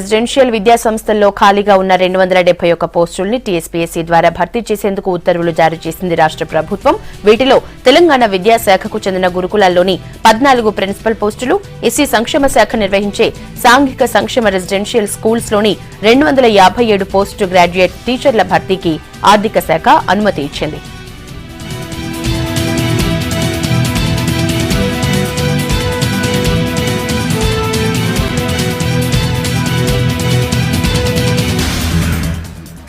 Residential విద్యా సంస్థల్లో ఖాళీగా ఉన్న 271 పోస్టుల్ని టీఎస్పీఎస్సీ ద్వారా భర్తీ చేసేందుకు ఉత్తర్వులు జారీ చేసింది రాష్ట్ర ప్రభుత్వం. వీటిలో తెలంగాణ విద్యాశాఖకు చెందిన గురుకులాల్లోని 14 ప్రిన్సిపల్ పోస్టులు, ఎస్సీ సంక్షేమ శాఖ నిర్వహించే సాంఘిక సంక్షేమ రెసిడెన్షియల్ స్కూల్స్ లోని 257 పోస్టు గ్రాడ్యుయేట్ టీచర్ల భర్తీకి ఆర్థిక శాఖ అనుమతి ఇచ్చింది.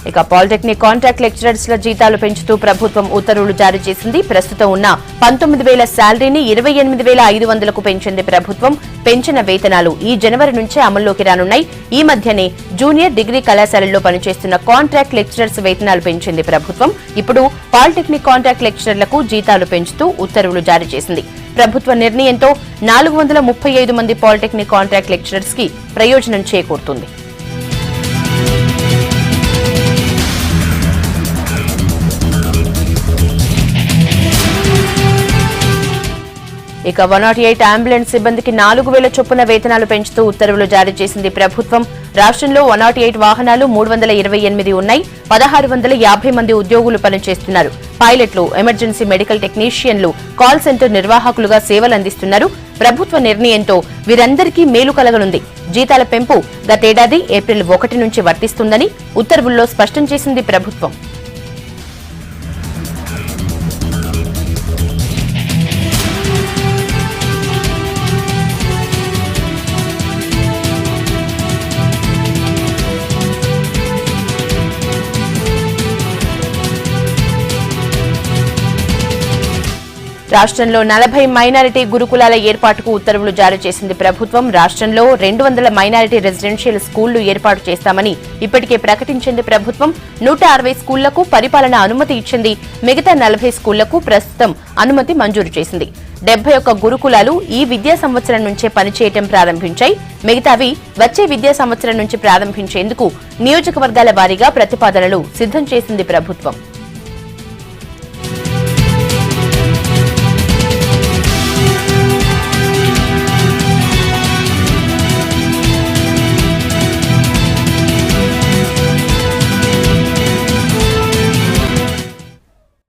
ఇక పాలిటెక్నిక్ కాంట్రాక్ట్ లెక్చరర్స్ ల జీతాలు పెంచుతూ ప్రభుత్వం ఉత్తర్వులు జారీ చేసింది. ప్రస్తుతం ఉన్న 19,000 శాలరీని 28,500కు పెంచింది ప్రభుత్వం. పెంచిన వేతనాలు ఈ జనవరి నుంచే అమల్లోకి రానున్నాయి. ఈ మధ్యనే జూనియర్ డిగ్రీ కళాశాలల్లో పనిచేస్తున్న కాంట్రాక్ట్ లెక్చరర్స్ వేతనాలు పెంచింది ప్రభుత్వం. ఇప్పుడు పాలిటెక్నిక్ కాంట్రాక్ట్ లెక్చరర్లకు జీతాలు పెంచుతూ ఉత్తర్వులు జారీ చేసింది. ప్రభుత్వ నిర్ణయంతో 435 మంది పాలిటెక్నిక్ కాంట్రాక్ట్ లెక్చరర్స్ కి ప్రయోజనం చేకూరుతుంది. ఇక 108 అంబులెన్స్ సిబ్బందికి 4,000 చొప్పున వేతనాలు పెంచుతూ ఉత్తర్వులు జారీ చేసింది ప్రభుత్వం. రాష్ట్రంలో 108 వాహనాలు 328 ఉన్నాయి. 1,650 మంది ఉద్యోగులు పనిచేస్తున్నారు. పైలట్లు, ఎమర్జెన్సీ మెడికల్ టెక్నీషియన్లు, కాల్ సెంటర్ నిర్వాహకులుగా సేవలు అందిస్తున్నారు. ప్రభుత్వ నిర్ణయంతో వీరందరికీ మేలు కలగనుంది. జీతాల పెంపు గతేడాది ఏప్రిల్ 1 నుంచి వర్తిస్తుందని ఉత్తర్వుల్లో స్పష్టం చేసింది ప్రభుత్వం. రాష్ట్రంలో 40 మైనారిటీ గురుకులాల ఏర్పాటుకు ఉత్తర్వులు జారీ చేసింది ప్రభుత్వం. రాష్ట్రంలో 200 మైనారిటీ రెసిడెన్షియల్ స్కూళ్లు ఏర్పాటు చేస్తామని ఇప్పటికే ప్రకటించింది ప్రభుత్వం. 160 స్కూళ్లకు పరిపాలన అనుమతి ఇచ్చింది. మిగతా 40 స్కూళ్లకు ప్రస్తుతం అనుమతి మంజూరు చేసింది. 71 గురుకులాలు ఈ విద్యా సంవత్సరం నుంచే పనిచేయటం ప్రారంభించాయి. మిగతావి వచ్చే విద్యా సంవత్సరం నుంచి ప్రారంభించేందుకు నియోజకవర్గాల వారీగా ప్రతిపాదనలు సిద్ధం చేసింది ప్రభుత్వం.